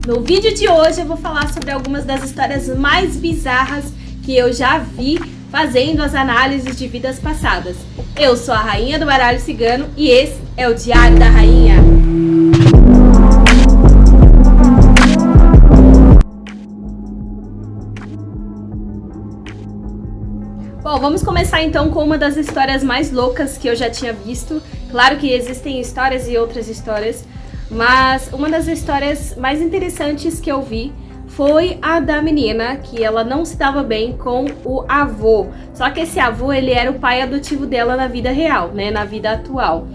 No vídeo de hoje eu vou falar sobre algumas das histórias mais bizarras que eu já vi fazendo as análises de vidas passadas. Eu sou a Rainha do Baralho Cigano e esse é o Diário da Rainha. Bom, vamos começar então com uma das histórias mais loucas que eu já tinha visto. Claro que existem histórias e outras histórias, mas uma das histórias mais interessantes que eu vi foi a da menina que ela não se dava bem com o avô. Só que esse avô, ele era o pai adotivo dela na vida real, né, na vida atual.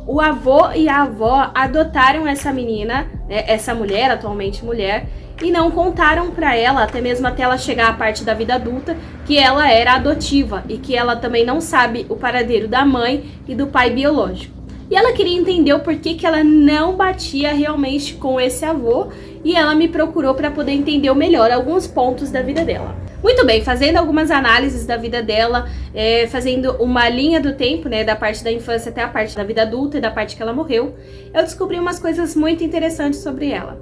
O avô e a avó adotaram essa menina, né, essa mulher, atualmente mulher, e não contaram pra ela, até ela chegar à parte da vida adulta, que ela era adotiva e que ela também não sabe o paradeiro da mãe e do pai biológico. E ela queria entender o porquê que ela não batia realmente com esse avô, e ela me procurou para poder entender melhor alguns pontos da vida dela. Muito bem, fazendo algumas análises da vida dela, fazendo uma linha do tempo, né, da parte da infância até a parte da vida adulta e da parte que ela morreu, eu descobri umas coisas muito interessantes sobre ela.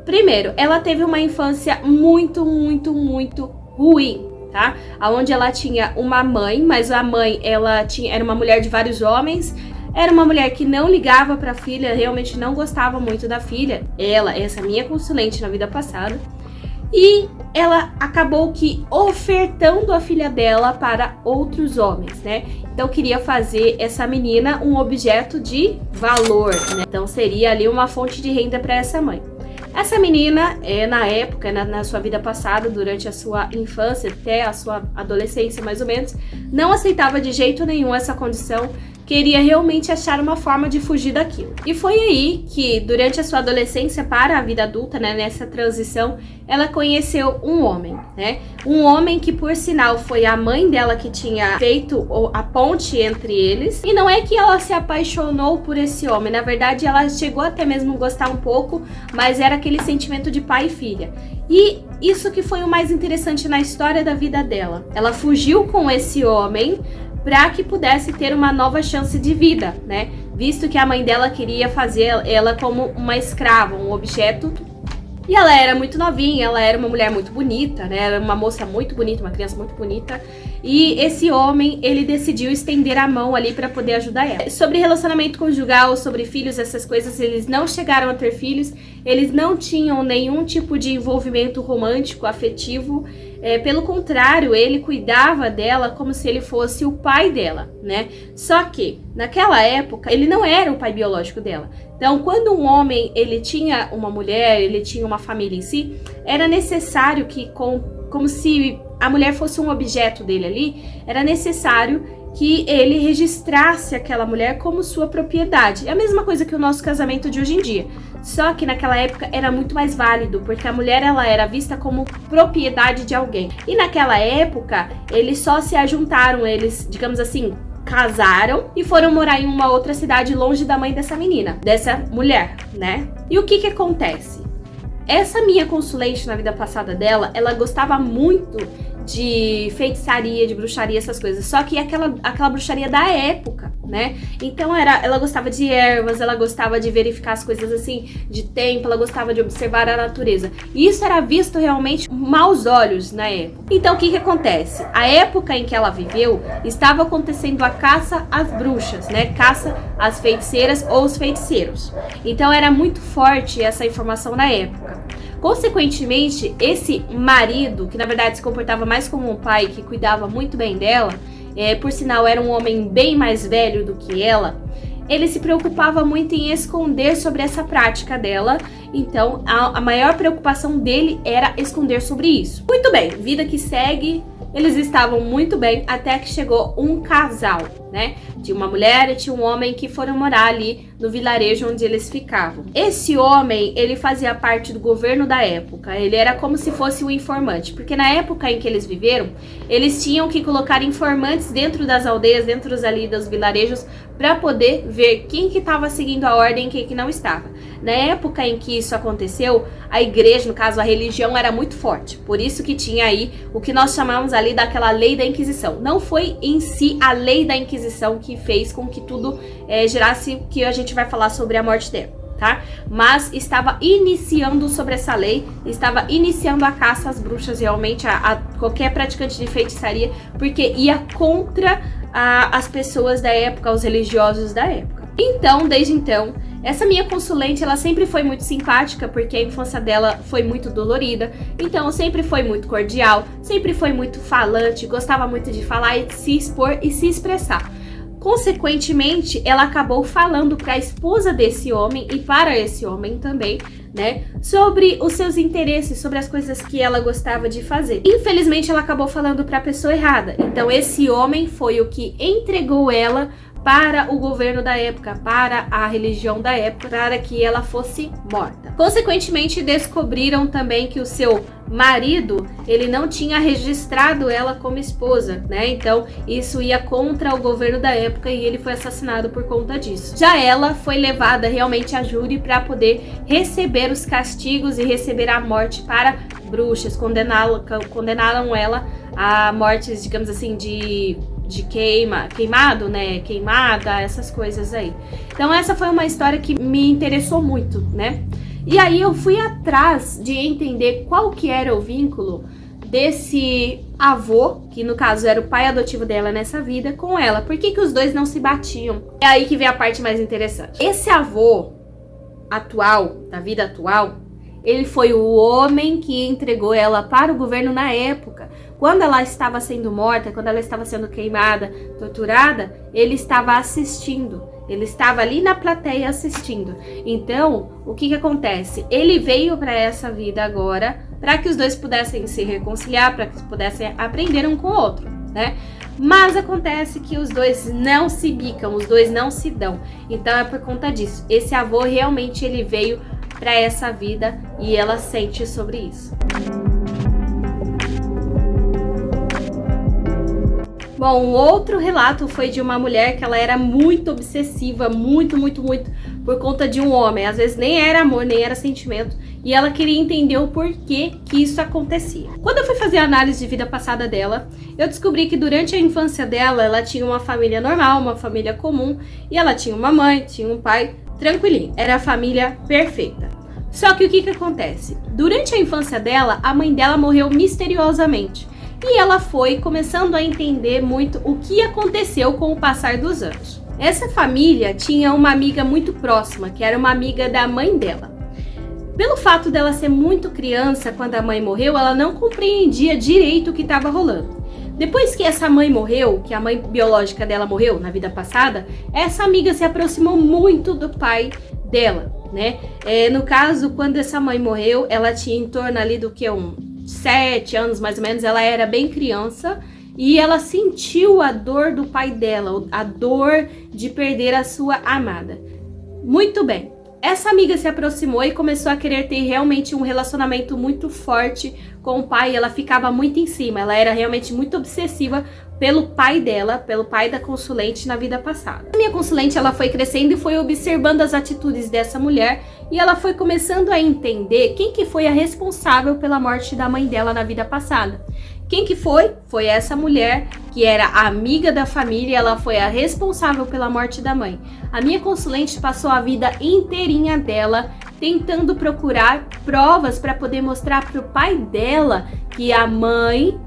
Primeiro, ela teve uma infância muito ruim, tá? Onde ela tinha uma mãe, mas a mãe era uma mulher de vários homens. Era uma mulher que não ligava para a filha, realmente não gostava muito da filha. Essa minha consulente na vida passada. E ela acabou que ofertando a filha dela para outros homens, né? Então queria fazer essa menina um objeto de valor, né? Então seria ali uma fonte de renda para essa mãe. Essa menina, na época, na sua vida passada, durante a sua infância até a sua adolescência mais ou menos, não aceitava de jeito nenhum essa condição, queria realmente achar uma forma de fugir daquilo. E foi aí que, durante a sua adolescência para a vida adulta, né, nessa transição, ela conheceu um homem, né? Um homem que, por sinal, foi a mãe dela que tinha feito a ponte entre eles. E não é que ela se apaixonou por esse homem, na verdade ela chegou até mesmo a gostar um pouco, mas era aquele sentimento de pai e filha. E isso que foi o mais interessante na história da vida dela. Ela fugiu com esse homem para que pudesse ter uma nova chance de vida, né? Visto que a mãe dela queria fazer ela como uma escrava, um objeto. E ela era muito novinha, ela era uma mulher muito bonita, né? Era uma moça muito bonita, uma criança muito bonita. E esse homem, ele decidiu estender a mão ali para poder ajudar ela. Sobre relacionamento conjugal, sobre filhos, essas coisas, eles não chegaram a ter filhos. Eles não tinham nenhum tipo de envolvimento romântico, afetivo. Pelo contrário, ele cuidava dela como se ele fosse o pai dela, né? Só que, naquela época, ele não era o pai biológico dela. Então, quando um homem, ele tinha uma mulher, ele tinha uma família em si, era necessário que, como se a mulher fosse um objeto dele ali, era necessário que ele registrasse aquela mulher como sua propriedade. É a mesma coisa que o nosso casamento de hoje em dia. Só que naquela época era muito mais válido, porque a mulher ela era vista como propriedade de alguém. E naquela época, eles só se ajuntaram, eles, digamos assim, casaram e foram morar em uma outra cidade longe da mãe dessa menina, dessa mulher, né? E o que acontece? Essa minha consulente na vida passada dela, ela gostava muito de feitiçaria, de bruxaria, essas coisas. Só que aquela bruxaria da época, né? Então ela gostava de ervas, ela gostava de verificar as coisas assim, de tempo, ela gostava de observar a natureza. E isso era visto realmente com maus olhos na época. Então o que acontece? A época em que ela viveu, estava acontecendo a caça às bruxas, né? Caça às feiticeiras ou os feiticeiros. Então era muito forte essa informação na época. Consequentemente, esse marido, que na verdade se comportava mais como um pai, que cuidava muito bem dela, por sinal era um homem bem mais velho do que ela, ele se preocupava muito em esconder sobre essa prática dela. Então a maior preocupação dele era esconder sobre isso. Muito bem, vida que segue. Eles estavam muito bem até que chegou um casal, né? Tinha uma mulher e tinha um homem que foram morar ali no vilarejo onde eles ficavam. Esse homem, ele fazia parte do governo da época. Ele era como se fosse um informante, porque na época em que eles viveram, eles tinham que colocar informantes dentro das aldeias, dentro ali dos vilarejos, para poder ver quem que estava seguindo a ordem e quem que não estava. Na época em que isso aconteceu, a igreja, no caso a religião, era muito forte. Por isso que tinha aí o que nós chamamos ali daquela lei da Inquisição. Não foi em si a lei da Inquisição que fez com que tudo gerasse o que a gente vai falar sobre a morte dela. tá? Mas estava iniciando sobre essa lei, estava iniciando a caça às bruxas realmente, a qualquer praticante de feitiçaria, porque ia contra as pessoas da época, os religiosos da época. Então, desde então, essa minha consulente, ela sempre foi muito simpática, porque a infância dela foi muito dolorida, então sempre foi muito cordial, sempre foi muito falante, gostava muito de falar e se expor e se expressar. Consequentemente, ela acabou falando para a esposa desse homem e para esse homem também, né, sobre os seus interesses, sobre as coisas que ela gostava de fazer. Infelizmente, ela acabou falando para a pessoa errada. Então, esse homem foi o que entregou ela para o governo da época, para a religião da época, para que ela fosse morta. Consequentemente, descobriram também que o seu marido, ele não tinha registrado ela como esposa, né? Então, isso ia contra o governo da época e ele foi assassinado por conta disso. Já ela foi levada realmente a júri para poder receber os castigos e receber a morte para bruxas. Condenaram ela a mortes, digamos assim, de queimado, né? Queimada, essas coisas aí. Então essa foi uma história que me interessou muito, né? E aí eu fui atrás de entender qual que era o vínculo desse avô, que no caso era o pai adotivo dela nessa vida, com ela. Por que que os dois não se batiam? É aí que vem a parte mais interessante. Esse avô atual, da vida atual, ele foi o homem que entregou ela para o governo na época. Quando ela estava sendo morta, quando ela estava sendo queimada, torturada, ele estava assistindo. Ele estava ali na plateia assistindo. Então, o que acontece? Ele veio para essa vida agora para que os dois pudessem se reconciliar, para que pudessem aprender um com o outro, né? Mas acontece que os dois não se bicam, os dois não se dão. Então é por conta disso. Esse avô realmente ele veio para essa vida e ela sente sobre isso. Bom, um outro relato foi de uma mulher que ela era muito obsessiva, muito, por conta de um homem. Às vezes nem era amor, nem era sentimento. E ela queria entender o porquê que isso acontecia. Quando eu fui fazer a análise de vida passada dela, eu descobri que durante a infância dela, ela tinha uma família normal, uma família comum. E ela tinha uma mãe, tinha um pai, tranquilinho. Era a família perfeita. Só que o que acontece? Durante a infância dela, a mãe dela morreu misteriosamente. E ela foi começando a entender muito o que aconteceu com o passar dos anos. Essa família tinha uma amiga muito próxima, que era uma amiga da mãe dela. Pelo fato dela ser muito criança, quando a mãe morreu, ela não compreendia direito o que estava rolando. Depois que essa mãe morreu, que a mãe biológica dela morreu na vida passada, essa amiga se aproximou muito do pai dela, né? No caso, quando essa mãe morreu, ela tinha em torno ali do que 7 anos mais ou menos, ela era bem criança e ela sentiu a dor do pai dela, a dor de perder a sua amada. Muito bem, essa amiga se aproximou e começou a querer ter realmente um relacionamento muito forte com o pai. Ela ficava muito em cima, ela era realmente muito obsessiva pelo pai dela, pelo pai da consulente na vida passada. A minha consulente, ela foi crescendo e foi observando as atitudes dessa mulher e ela foi começando a entender quem que foi a responsável pela morte da mãe dela na vida passada. Quem que foi? Foi essa mulher que era amiga da família, ela foi a responsável pela morte da mãe. A minha consulente passou a vida inteirinha dela tentando procurar provas para poder mostrar para o pai dela que a mãe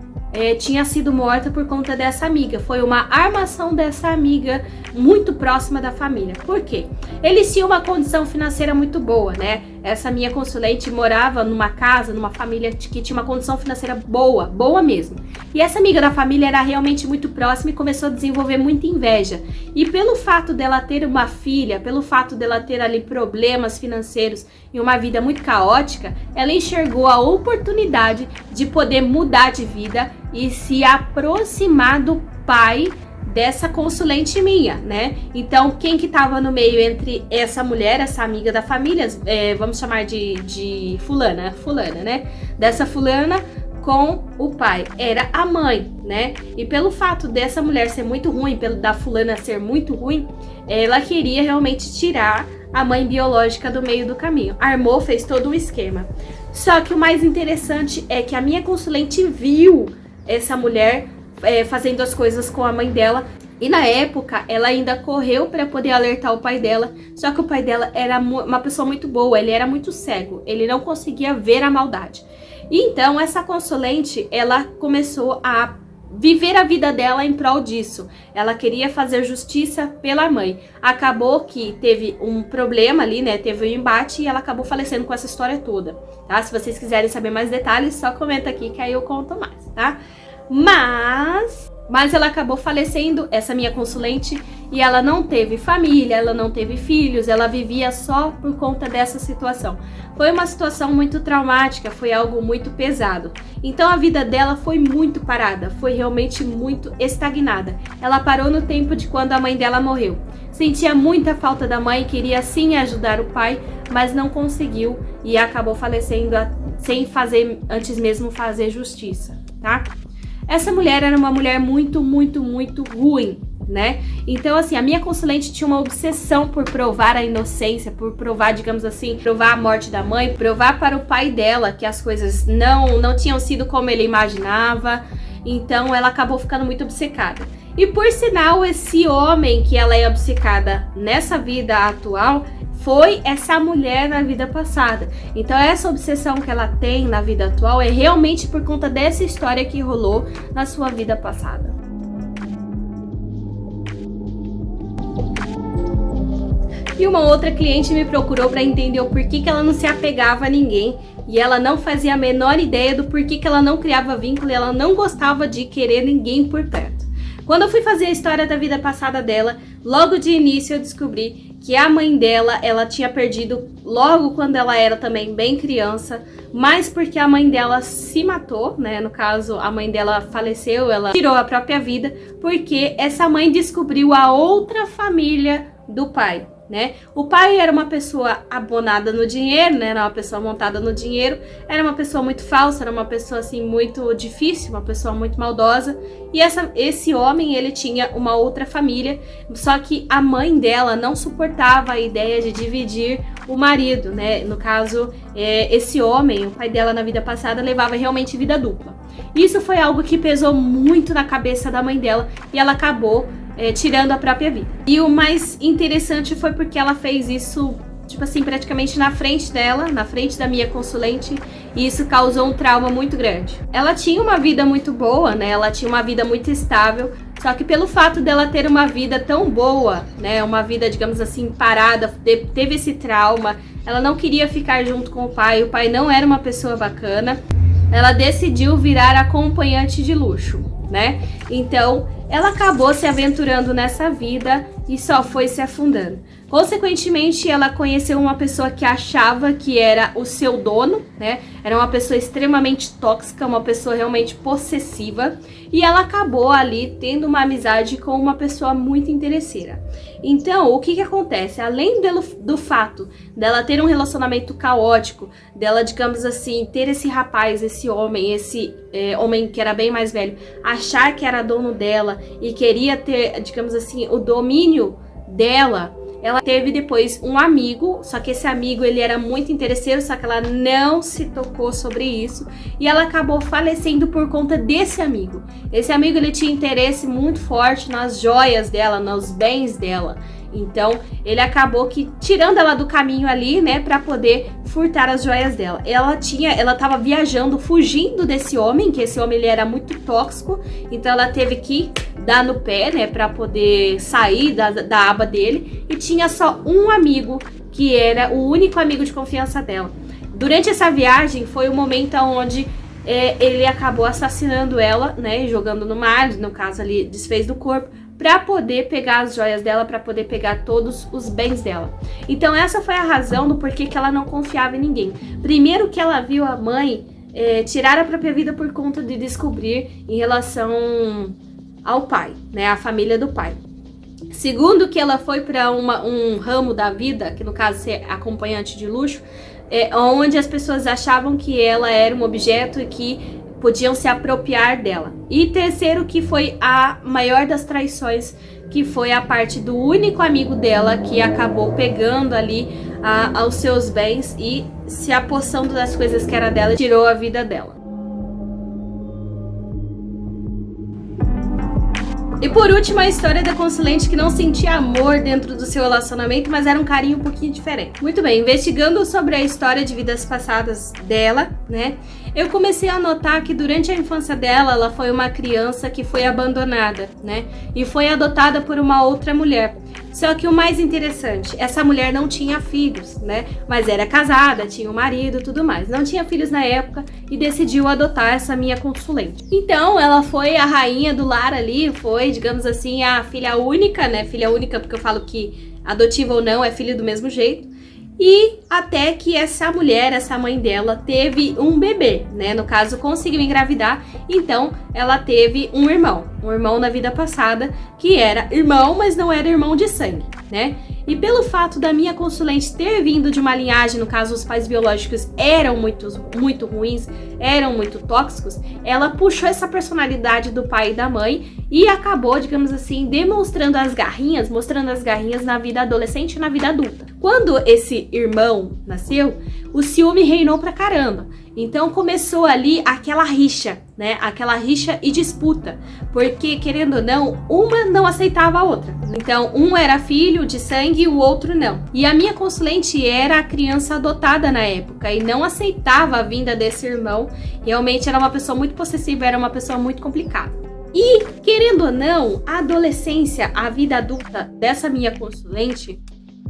tinha sido morta por conta dessa amiga. Foi uma armação dessa amiga muito próxima da família. Por quê? Eles tinham uma condição financeira muito boa, né? Essa minha consulente morava numa casa, numa família que tinha uma condição financeira boa, boa mesmo. E essa amiga da família era realmente muito próxima e começou a desenvolver muita inveja. E pelo fato dela ter uma filha, pelo fato dela ter ali problemas financeiros e uma vida muito caótica, ela enxergou a oportunidade de poder mudar de vida e se aproximar do pai dessa consulente minha, né? Então, quem que tava no meio entre essa mulher, essa amiga da família, vamos chamar de fulana, né? Dessa fulana com o pai, era a mãe, né? E pelo fato dessa mulher ser muito ruim, da fulana ser muito ruim, ela queria realmente tirar a mãe biológica do meio do caminho. Armou, fez todo um esquema. Só que o mais interessante é que a minha consulente viu essa mulher fazendo as coisas com a mãe dela E na época, ela ainda correu para poder alertar o pai dela, só que o pai dela era uma pessoa muito boa, ele era muito cego, ele não conseguia ver a maldade. E então, essa consulente, ela começou a viver a vida dela em prol disso. Ela queria fazer justiça pela mãe. Acabou que teve um problema ali, né? Teve um embate e ela acabou falecendo com essa história toda, tá? Se vocês quiserem saber mais detalhes, só comenta aqui que aí eu conto mais, tá? Mas ela acabou falecendo, essa minha consulente, e ela não teve família, ela não teve filhos, ela vivia só por conta dessa situação. Foi uma situação muito traumática, foi algo muito pesado. Então a vida dela foi muito parada, foi realmente muito estagnada. Ela parou no tempo de quando a mãe dela morreu. Sentia muita falta da mãe, queria sim ajudar o pai, mas não conseguiu e acabou falecendo sem fazer, antes mesmo fazer justiça, tá? Essa mulher era uma mulher muito ruim, né? Então, assim, a minha consulente tinha uma obsessão por provar a inocência, por provar, digamos assim, provar a morte da mãe, provar para o pai dela que as coisas não tinham sido como ele imaginava. Então, ela acabou ficando muito obcecada. E, por sinal, esse homem que ela é obcecada nessa vida atual foi essa mulher na vida passada. Então essa obsessão que ela tem na vida atual é realmente por conta dessa história que rolou na sua vida passada. E uma outra cliente me procurou para entender o porquê que ela não se apegava a ninguém e ela não fazia a menor ideia do porquê que ela não criava vínculo e ela não gostava de querer ninguém por perto. Quando eu fui fazer a história da vida passada dela, logo de início eu descobri que a mãe dela, ela tinha perdido logo quando ela era também bem criança, mas porque a mãe dela se matou, né? No caso, a mãe dela faleceu, ela tirou a própria vida, porque essa mãe descobriu a outra família do pai, né? O pai era uma pessoa abonada no dinheiro, né? Era uma pessoa montada no dinheiro, era uma pessoa muito falsa, era uma pessoa assim muito difícil, uma pessoa muito maldosa. E esse homem, ele tinha uma outra família, só que a mãe dela não suportava a ideia de dividir o marido, né? No caso, esse homem, o pai dela na vida passada, levava realmente vida dupla. Isso foi algo que pesou muito na cabeça da mãe dela e ela acabou tirando a própria vida. E o mais interessante foi porque ela fez isso, tipo assim, praticamente na frente dela, na frente da minha consulente, e isso causou um trauma muito grande. Ela tinha uma vida muito boa, né? Ela tinha uma vida muito estável, só que pelo fato dela ter uma vida tão boa, né? Uma vida, digamos assim, parada, teve esse trauma, ela não queria ficar junto com o pai não era uma pessoa bacana, ela decidiu virar acompanhante de luxo, né? Então, ela acabou se aventurando nessa vida e só foi se afundando. Consequentemente, ela conheceu uma pessoa que achava que era o seu dono, né? Era uma pessoa extremamente tóxica, uma pessoa realmente possessiva. E ela acabou ali tendo uma amizade com uma pessoa muito interesseira. Então, o que acontece? Além do fato dela ter um relacionamento caótico, dela, digamos assim, ter esse rapaz, esse homem que era bem mais velho, achar que era dono dela e queria ter, digamos assim, o domínio dela, ela teve depois um amigo, só que esse amigo ele era muito interesseiro, só que ela não se tocou sobre isso e ela acabou falecendo por conta desse amigo. Esse amigo ele tinha interesse muito forte nas joias dela, nos bens dela. Então, ele acabou que tirando ela do caminho ali, né, para poder furtar as joias dela. Ela tava viajando, fugindo desse homem, que esse homem ele era muito tóxico, então ela teve que dar no pé, né, para poder sair da aba dele, e tinha só um amigo, que era o único amigo de confiança dela. Durante essa viagem, foi o momento onde ele acabou assassinando ela, né, jogando no mar, no caso ali, desfez do corpo, para poder pegar as joias dela, para poder pegar todos os bens dela. Então essa foi a razão do porquê que ela não confiava em ninguém. Primeiro que ela viu a mãe tirar a própria vida por conta de descobrir em relação ao pai, né, a família do pai. Segundo que ela foi para um ramo da vida, que no caso ser acompanhante de luxo, onde as pessoas achavam que ela era um objeto e que podiam se apropriar dela. E terceiro que foi a maior das traições, que foi a parte do único amigo dela que acabou pegando ali os seus bens e se apossando das coisas que era dela e tirou a vida dela. E por último, a história da consulente que não sentia amor dentro do seu relacionamento, mas era um carinho um pouquinho diferente. Muito bem, investigando sobre a história de vidas passadas dela, né? Eu comecei a notar que durante a infância dela, ela foi uma criança que foi abandonada, né? E foi adotada por uma outra mulher. Só que o mais interessante, essa mulher não tinha filhos, né? Mas era casada, tinha um marido, tudo mais. Não tinha filhos na época e decidiu adotar essa minha consulente. Então, ela foi a rainha do lar ali, foi, digamos assim, a filha única, né? Filha única porque eu falo que adotiva ou não é filho do mesmo jeito. E até que essa mulher, essa mãe dela, teve um bebê, né? No caso, conseguiu engravidar. Então, ela teve um irmão na vida passada, que era irmão, mas não era irmão de sangue, né? E pelo fato da minha consulente ter vindo de uma linhagem, no caso, os pais biológicos eram muito ruins, eram muito tóxicos, ela puxou essa personalidade do pai e da mãe e acabou, digamos assim, mostrando as garrinhas na vida adolescente e na vida adulta. Quando esse irmão nasceu, o ciúme reinou pra caramba. Então começou ali aquela rixa, né? Aquela rixa e disputa. Porque, querendo ou não, uma não aceitava a outra. Então, um era filho de sangue e o outro não. E a minha consulente era a criança adotada na época e não aceitava a vinda desse irmão. Realmente era uma pessoa muito possessiva, era uma pessoa muito complicada. E, querendo ou não, a adolescência, a vida adulta dessa minha consulente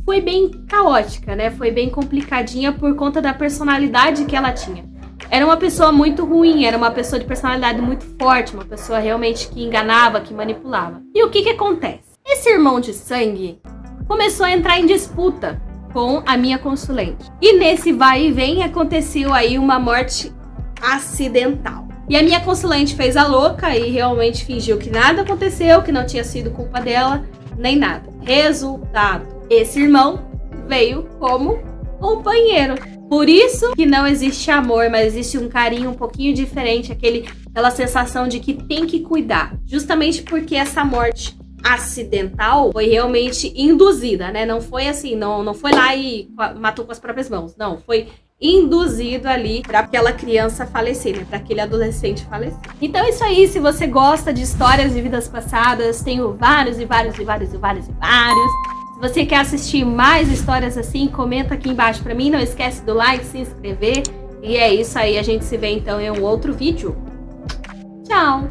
foi bem caótica, né? Foi bem complicadinha por conta da personalidade que ela tinha. Era uma pessoa muito ruim, era uma pessoa de personalidade muito forte, uma pessoa realmente que enganava, que manipulava. E o que acontece? Esse irmão de sangue começou a entrar em disputa com a minha consulente. E nesse vai e vem aconteceu aí uma morte acidental. E a minha consulente fez a louca e realmente fingiu que nada aconteceu, que não tinha sido culpa dela, nem nada. Resultado, esse irmão veio como companheiro. Por isso que não existe amor, mas existe um carinho um pouquinho diferente, aquela sensação de que tem que cuidar. Justamente porque essa morte acidental foi realmente induzida, né? Não foi assim, não foi lá e matou com as próprias mãos. Não, foi induzido ali para aquela criança falecer, né? Para aquele adolescente falecer. Então é isso aí, se você gosta de histórias de vidas passadas, tenho vários. Se você quer assistir mais histórias assim, comenta aqui embaixo pra mim. Não esquece do like, se inscrever. E é isso aí, a gente se vê então em um outro vídeo. Tchau!